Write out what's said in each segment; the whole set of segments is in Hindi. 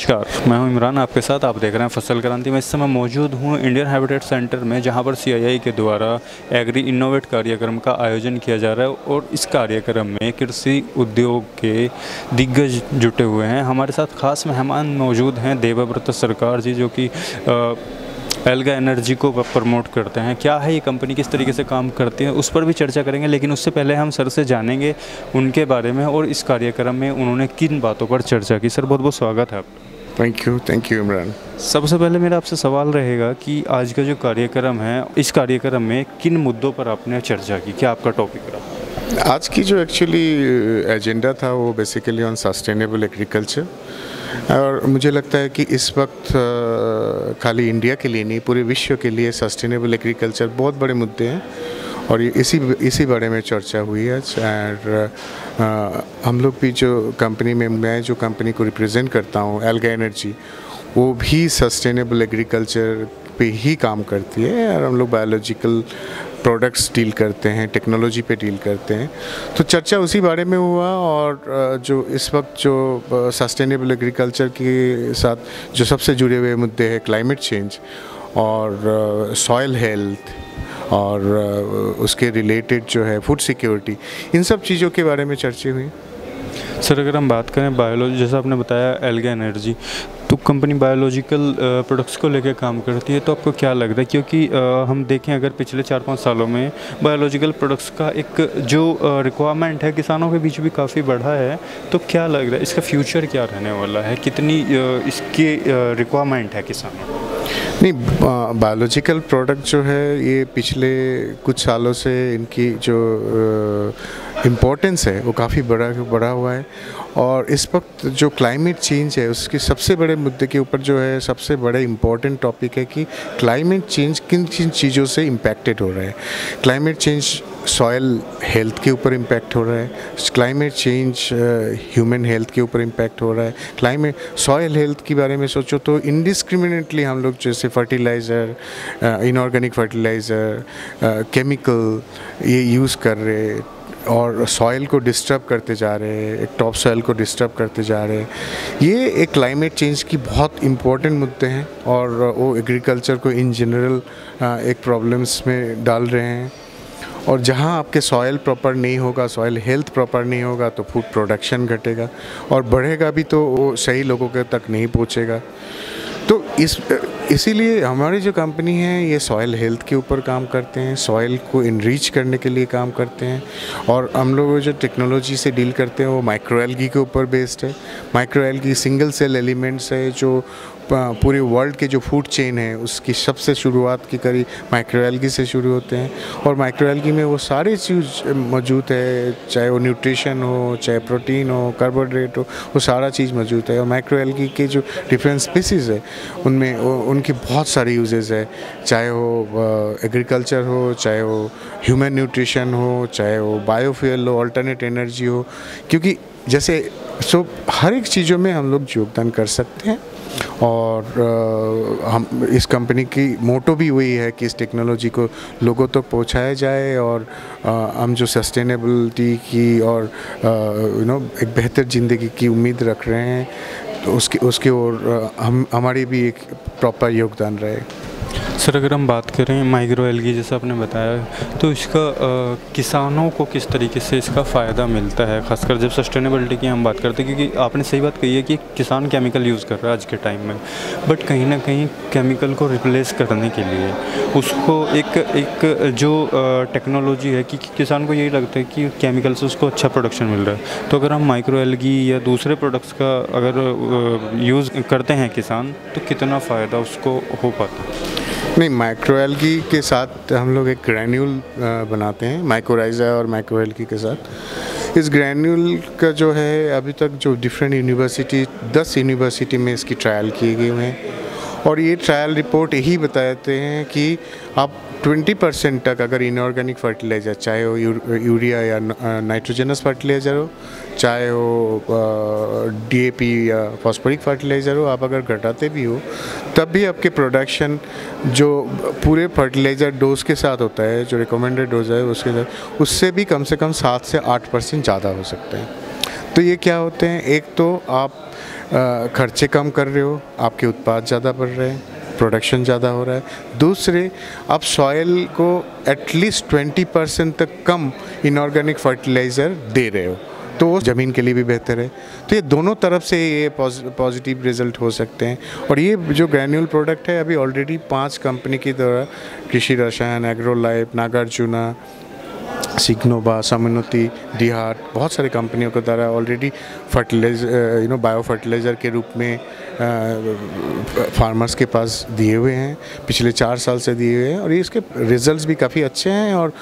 नमस्कार, मैं हूं इमरान आपके साथ। आप देख रहे हैं फसल क्रांति। मैं इस समय मौजूद हूं इंडियन हैबिटेट सेंटर में, जहां पर CII के द्वारा एग्री इनोवेट कार्यक्रम का आयोजन किया जा रहा है और इस कार्यक्रम में कृषि उद्योग के दिग्गज जुटे हुए हैं। हमारे साथ खास मेहमान मौजूद हैं देवव्रत सरकार जी, जो कि एल्गा एनर्जी को प्रमोट करते हैं। क्या है ये कंपनी, किस तरीके से काम करती है, उस पर भी चर्चा करेंगे। लेकिन उससे पहले हम सर से जानेंगे उनके बारे में और इस कार्यक्रम में उन्होंने किन बातों पर चर्चा की। सर, बहुत बहुत स्वागत है आपका। Thank you Imran. सबसे पहले मेरा आपसे सवाल रहेगा कि आज का जो कार्यक्रम है, इस कार्यक्रम में किन मुद्दों पर आपने चर्चा की, क्या आपका टॉपिक रहा? आज की जो एक्चुअली एजेंडा था वो बेसिकली ऑन सस्टेनेबल एग्रीकल्चर, और मुझे लगता है कि इस वक्त खाली इंडिया के लिए नहीं, पूरे विश्व के लिए सस्टेनेबल एग्रीकल्चर बहुत बड़े मुद्दे हैं और ये इसी बारे में चर्चा हुई है। और हम लोग भी जो कंपनी में, मैं जो कंपनी को रिप्रेजेंट करता हूँ एल्गा एनर्जी, वो भी सस्टेनेबल एग्रीकल्चर पे ही काम करती है और हम लोग बायोलॉजिकल प्रोडक्ट्स डील करते हैं, टेक्नोलॉजी पे डील करते हैं। तो चर्चा उसी बारे में हुआ। और जो इस वक्त जो सस्टेनेबल एग्रीकल्चर के साथ जो सबसे जुड़े हुए मुद्दे हैं, क्लाइमेट चेंज और सॉइल हेल्थ और उसके रिलेटेड जो है फूड सिक्योरिटी, इन सब चीज़ों के बारे में चर्चा हुई। सर, अगर हम बात करें बायोलॉजी, जैसा आपने बताया एल्गा एनर्जी, तो कंपनी बायोलॉजिकल प्रोडक्ट्स को लेकर काम करती है, तो आपको क्या लगता है? क्योंकि हम देखें अगर पिछले 4-5 सालों में बायोलॉजिकल प्रोडक्ट्स का एक जो रिक्वायरमेंट है किसानों के बीच भी काफ़ी बढ़ा है, तो क्या लग रहा है इसका फ्यूचर क्या रहने वाला है? कितनी इसकी रिक्वायरमेंट है किसानों को? नहीं, बायोलॉजिकल प्रोडक्ट जो है ये पिछले कुछ सालों से इनकी जो इम्पोर्टेंस है वो काफ़ी बड़ा हुआ है। और इस वक्त जो क्लाइमेट चेंज है उसके सबसे बड़े मुद्दे के ऊपर जो है सबसे बड़े इम्पॉर्टेंट टॉपिक है कि क्लाइमेट चेंज किन किन चीज़ों से इम्पैक्टेड हो रहा है। क्लाइमेट चेंज सॉयल हेल्थ के ऊपर इम्पैक्ट हो रहा है, क्लाइमेट चेंज ह्यूमन हेल्थ के ऊपर इम्पैक्ट हो रहा है। सॉयल हेल्थ के बारे में सोचो तो इनडिस्क्रिमिनेटली हम लोग जैसे फर्टिलाइज़र, इनऑर्गेनिक फर्टिलाइज़र, केमिकल ये यूज़ कर रहे और सॉइल को डिस्टर्ब करते जा रहे हैं, एक टॉप सॉइल को डिस्टर्ब करते जा रहे हैं। ये एक क्लाइमेट चेंज की बहुत इम्पोर्टेंट मुद्दे हैं और वो एग्रीकल्चर को इन जनरल एक प्रॉब्लम्स में डाल रहे हैं। और जहाँ आपके सॉइल प्रॉपर नहीं होगा, सॉइल हेल्थ प्रॉपर नहीं होगा, तो फूड प्रोडक्शन घटेगा और बढ़ेगा भी तो वो सही लोगों के तक नहीं पहुँचेगा। तो इसीलिए हमारी जो कंपनी है ये सॉइल हेल्थ के ऊपर काम करते हैं, सॉइल को इनरीच करने के लिए काम करते हैं। और हम लोग जो टेक्नोलॉजी से डील करते हैं वो माइक्रोएल्गी के ऊपर बेस्ड है। माइक्रोएल्गी सिंगल सेल एलिमेंट्स है जो पूरे वर्ल्ड के जो फूड चेन है उसकी सबसे शुरुआत की करी माइक्रोएल्गी से शुरू होते हैं। और माइक्रोएल्गी में वो सारी चीज़ मौजूद है, चाहे वो न्यूट्रिशन हो, चाहे प्रोटीन हो, कार्बोहाइड्रेट हो, वो सारा चीज़ मौजूद है। और माइक्रोएल्गी के जो डिफरेंट स्पीसीज़ है उनमें उनकी बहुत सारी यूजेस है, चाहे वो एग्रीकल्चर हो, चाहे वो ह्यूमन न्यूट्रिशन हो, चाहे वो बायोफ्यूल हो, अल्टरनेट एनर्जी हो। क्योंकि जैसे हर एक चीज़ों में हम लोग योगदान कर सकते हैं। और हम इस कंपनी की मोटो भी वही है कि इस टेक्नोलॉजी को लोगों तक तो पहुंचाया जाए और हम जो सस्टेनेबिलिटी की और एक बेहतर ज़िंदगी की उम्मीद रख रहे हैं, तो उसके ओर हमारी भी एक प्रॉपर योगदान रहे। सर, अगर हम बात करें माइक्रोएल्गी, जैसा आपने बताया, तो इसका किसानों को किस तरीके से इसका फ़ायदा मिलता है, खासकर जब सस्टेनेबिलिटी की हम बात करते हैं? क्योंकि आपने सही बात कही है कि किसान केमिकल यूज़ कर रहा है आज के टाइम में, बट कहीं ना कहीं केमिकल को रिप्लेस करने के लिए उसको एक जो टेक्नोलॉजी है कि किसान को यही लगता है कि केमिकल से उसको अच्छा प्रोडक्शन मिल रहा है। तो अगर हम माइक्रोएल्गी या दूसरे प्रोडक्ट्स का अगर यूज़ करते हैं किसान, तो कितना फ़ायदा उसको हो पाता है? नहीं, माइक्रोएल्गी के साथ हम लोग एक ग्रैन्यूल बनाते हैं माइकोराइज़ा और माइक्रोएल्गी के साथ। इस ग्रैन्यूल का जो है अभी तक जो डिफरेंट यूनिवर्सिटी 10 यूनिवर्सिटी में इसकी ट्रायल किए गए हुए हैं और ये ट्रायल रिपोर्ट यही बताते हैं कि आप 20% तक अगर इनऑर्गेनिक फर्टिलाइज़र, चाहे वो यूरिया या नाइट्रोजनस फर्टिलाइज़र हो, चाहे वो DAP या फॉस्फोरिक फर्टिलाइज़र हो, आप अगर घटाते भी हो तब भी आपके प्रोडक्शन जो पूरे फर्टिलाइज़र डोज के साथ होता है, जो रिकमेंडेड डोज है उसके साथ, उससे भी कम से कम 7 से 8% ज़्यादा हो सकते हैं। तो ये क्या होते हैं, एक तो आप खर्चे कम कर रहे हो, आपके उत्पाद ज़्यादा बढ़ रहे हैं, प्रोडक्शन ज़्यादा हो रहा है। दूसरे, आप सॉइल को एटलीस्ट 20% तक कम इनऑर्गेनिक फर्टिलाइज़र दे रहे हो, तो वो ज़मीन के लिए भी बेहतर है। तो ये दोनों तरफ से ये पॉजिटिव रिजल्ट हो सकते हैं। और ये जो ग्रैन्यूल प्रोडक्ट है, अभी ऑलरेडी 5 कंपनी की द्वारा, कृषि रसायन, एग्रोलाइफ, नागार्जुना, सिग्नोवा, समुन्नति, डिहाट, बहुत सारे कंपनियों के द्वारा ऑलरेडी फर्टिलाइजर बायो फर्टिलाइज़र के रूप में फार्मर्स के पास दिए हुए हैं, पिछले 4 साल से दिए हुए हैं। और ये इसके रिजल्ट्स भी काफ़ी अच्छे हैं। और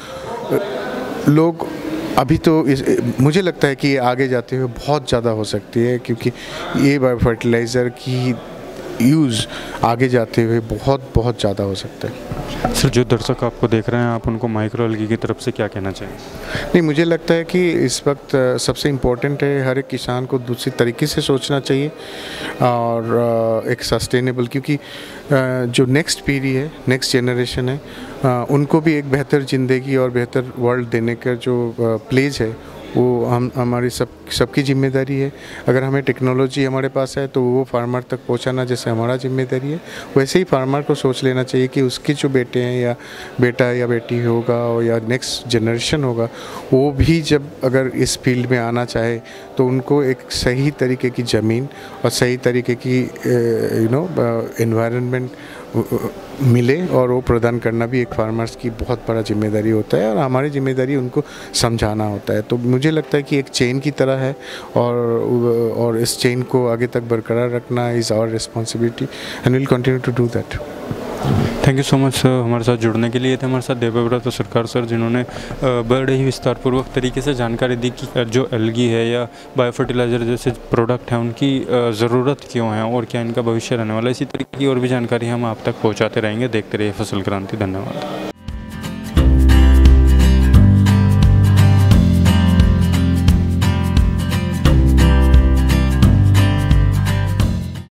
लोग अभी तो मुझे लगता है कि ये आगे जाते हुए बहुत ज़्यादा हो सकती है, क्योंकि ये बायो फर्टिलाइज़र की यूज़ आगे जाते हुए बहुत ज़्यादा हो सकता है। सर, जो दर्शक आपको देख रहे हैं, आप उनको माइक्रो एल्गी की तरफ से क्या कहना चाहिए? नहीं, मुझे लगता है कि इस वक्त सबसे इम्पोर्टेंट है हर एक किसान को दूसरी तरीके से सोचना चाहिए और एक सस्टेनेबल, क्योंकि जो नेक्स्ट पीढ़ी है, नेक्स्ट जनरेशन है, उनको भी एक बेहतर ज़िंदगी और बेहतर वर्ल्ड देने का जो प्लेज है, वो हमारी सबकी जिम्मेदारी है। अगर हमें टेक्नोलॉजी हमारे पास है तो वो फार्मर तक पहुंचाना जैसे हमारा जिम्मेदारी है, वैसे ही फार्मर को सोच लेना चाहिए कि उसके जो बेटे हैं या बेटा या बेटी होगा और या नेक्स्ट जनरेशन होगा, वो भी जब अगर इस फील्ड में आना चाहे तो उनको एक सही तरीके की ज़मीन और सही तरीके की एनवायरनमेंट मिले, और वो प्रदान करना भी एक फार्मर्स की बहुत बड़ा जिम्मेदारी होता है। और हमारी जिम्मेदारी उनको समझाना होता है। तो मुझे लगता है कि एक चेन की तरह है, और इस चेन को आगे तक बरकरार रखना is our responsibility and will continue to do that. Thank you so much sir, हमारे साथ जुड़ने के लिए। थे हमारे साथ देवव्रत सरकार सर, जिन्होंने बड़े ही विस्तारपूर्वक तरीके से जानकारी दी कि जो एल्गी है या बायो फर्टिलाइज़र जैसे प्रोडक्ट हैं, उनकी ज़रूरत क्यों है और क्या इनका भविष्य रहने वाला है। इसी तरीके की और भी जानकारी हम आप तक पहुंचाते रहेंगे। देखते रहिए फसल क्रांति। धन्यवाद।